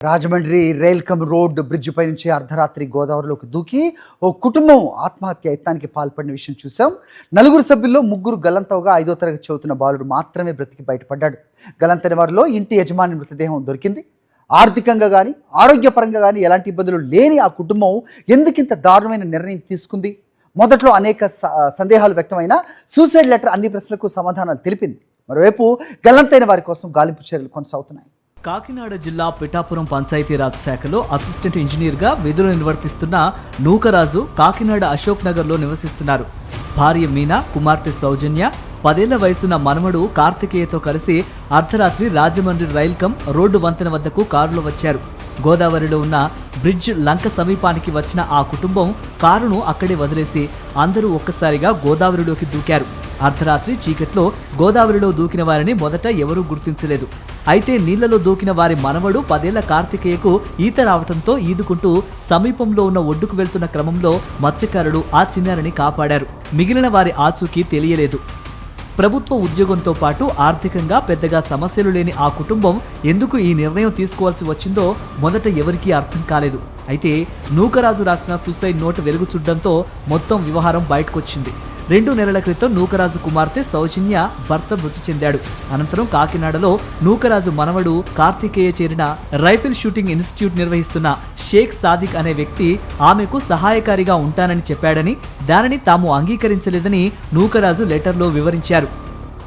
Rajahmundry rail cum road bridge పై నుంచి అర్ధరాత్రి గోదావరిలోకి దూకి ఓ కుటుంబం ఆత్మహత్య యత్నానికి పాల్పడిన విషయం చూసాం. నలుగురు సభ్యుల్లో ముగ్గురు గల్లంతవుగా 5వ తరగతి చదువుతున్న బాలుడు మాత్రమే బ్రతికి బయటపడ్డాడు. గల్లంతైన వారిలో ఇంటి యజమాని మృతదేహం దొరికింది. ఆర్థికంగా కానీ ఆరోగ్యపరంగా కానీ ఎలాంటి ఇబ్బందులు లేని ఆ కుటుంబం ఎందుకింత దారుణమైన నిర్ణయం తీసుకుంది? మొదట్లో అనేక సందేహాలు వ్యక్తమైన సూసైడ్ లెటర్ అన్ని ప్రశ్నలకు సమాధానాలు తెలిపింది. మరోవైపు గల్లంతైన వారి కోసం గాలింపు చర్యలు కొనసాగుతున్నాయి. కాకినాడ జిల్లా పిఠాపురం పంచాయతీరాజ్ శాఖలో అసిస్టెంట్ ఇంజనీర్గా విధులు నిర్వర్తిస్తున్న నూకరాజు కాకినాడ అశోక్ నగర్లో నివసిస్తున్నారు. భార్య మీనా, కుమార్తె సౌజన్య, 10 ఏళ్ల వయసున్న మనవడు కార్తికేయతో కలిసి అర్ధరాత్రి రాజమండ్రి రైల్కమ్ రోడ్డు వంతెన వద్దకు కారులో వచ్చారు. గోదావరిలో ఉన్న బ్రిడ్జ్ లంక సమీపానికి వచ్చిన ఆ కుటుంబం కారును అక్కడే వదిలేసి అందరూ ఒక్కసారిగా గోదావరిలోకి దూకారు. అర్ధరాత్రి చీకట్లో గోదావరిలో దూకిన వారిని మొదట ఎవరూ గుర్తించలేదు. అయితే నీళ్లలో దూకిన వారి మనవడు 10 ఏళ్ల కార్తికేయకు ఈత రావడంతో ఈదుకుంటూ సమీపంలో ఉన్న ఒడ్డుకు వెళ్తున్న క్రమంలో మత్స్యకారులు ఆ చిన్నారిని కాపాడారు. మిగిలిన వారి ఆచూకీ తెలియలేదు. ప్రభుత్వ ఉద్యోగంతో పాటు ఆర్థికంగా పెద్దగా సమస్యలు లేని ఆ కుటుంబం ఎందుకు ఈ నిర్ణయం తీసుకోవాల్సి వచ్చిందో మొదట ఎవరికీ అర్థం కాలేదు. అయితే నూకరాజు రాసిన సూసైడ్ నోటు వెలుగు చూడడంతో మొత్తం వ్యవహారం బయటకొచ్చింది. 2 నెలల క్రితం నూకరాజు కుమార్తె సౌజన్య భర్త మృతి చెందాడు. అనంతరం కాకినాడలో నూకరాజు మనవడు కార్తికేయ చేరిన రైఫిల్ షూటింగ్ ఇన్స్టిట్యూట్ నిర్వహిస్తున్న షేక్ సాదిక్ అనే వ్యక్తి ఆమెకు సహాయకారిగా ఉంటానని చెప్పాడని, దానిని తాము అంగీకరించలేదని నూకరాజు లెటర్లో వివరించారు.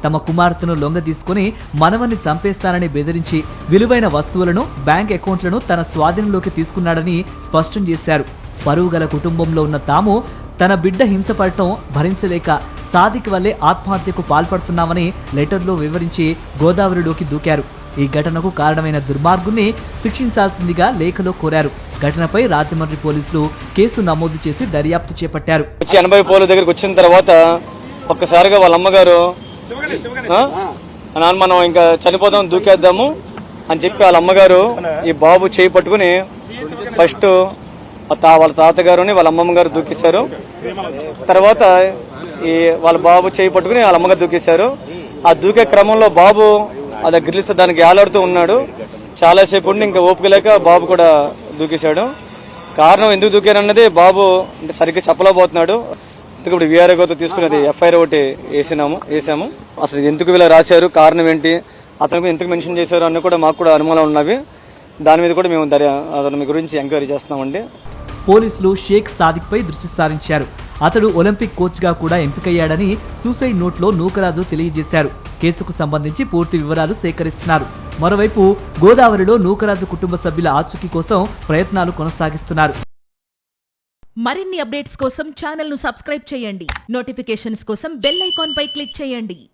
తమ కుమార్తెను లొంగ తీసుకుని మనవన్ని చంపేస్తానని బెదిరించి విలువైన వస్తువులను, బ్యాంక్ అకౌంట్లను తన స్వాధీనంలోకి తీసుకున్నాడని స్పష్టం చేశారు. పరువు గల కుటుంబంలో ఉన్న తాము తన బిడ్డ హింసపడటం భరించలేక సాదిక్ వల్లే ఆత్మహత్యకు పాల్పడుతున్నామని లెటర్లో వివరించి గోదావరిలోకి దూకారు. ఈ ఘటనకు కారణమైన దుర్మార్గుని శిక్షించాల్సిందిగా లేఖలో కోరారు. ఘటనపై రాజమండ్రి పోలీసులు కేసు నమోదు చేసి దర్యాప్తు చేపట్టారు. 80 పోలీసుల దగ్గరికి వచ్చిన తర్వాత ఒక్కసారిగా వాళ్ళ అమ్మగారు నాన్న మనం ఇంకా చనిపోదాం, దూకేద్దాము అని చెప్పి వాళ్ళ అమ్మగారు ఈ బాబు చేయి పట్టుకుని ఫస్ట్ వాళ్ళ తాతగారుని వాళ్ళ అమ్మమ్మ గారు దూకేశారు. తర్వాత వాళ్ళ బాబు చేయి పట్టుకుని వాళ్ళ అమ్మగారు దూకేశారు. ఆ దూకే క్రమంలో బాబు అది గిరిలిస్తే దానికి ఏలాడుతూ ఉన్నాడు. చాలాసేపు ఉండి ఇంకా ఓపిక లేక బాబు కూడా దూకేశాడు. కారణం ఎందుకు దూకారన్నది బాబు అంటే సరిగ్గా చెప్పలేకపోతున్నాడు. ఇప్పుడు వీఆర్ఓతో తీసుకున్నది ఎఫ్ఐఆర్ ఒకటి వేసాము. అసలు ఎందుకు ఇలా రాశారు, కారణం ఏంటి, అతనికి ఎందుకు మెన్షన్ చేశారు అన్న కూడా మాకు కూడా అనుమానాలు ఉన్నవి. దాని మీద కూడా మేము అతని గురించి ఎంక్వైరీ చేస్తున్నామండి. పోలీసులు షేక్ సాదిక్ పై దృష్టి సారించారు. అతడు ఒలింపిక్ కోచ్ గా కూడా ఎంపికయ్యాడని సూసైడ్ నోట్లో నూకరాజు తెలియజేశారు. కేసుకు సంబంధించి పూర్తి వివరాలు సేకరిస్తున్నారు. మరోవైపు గోదావరిలో నూకరాజు కుటుంబ సభ్యుల ఆచూకీ కోసం ప్రయత్నాలు కొనసాగిస్తున్నారు. మరిన్ని అప్డేట్స్ కోసం ఛానల్ ను సబ్స్క్రైబ్ చేయండి. నోటిఫికేషన్స్ కోసం బెల్ ఐకాన్ పై క్లిక్ చేయండి.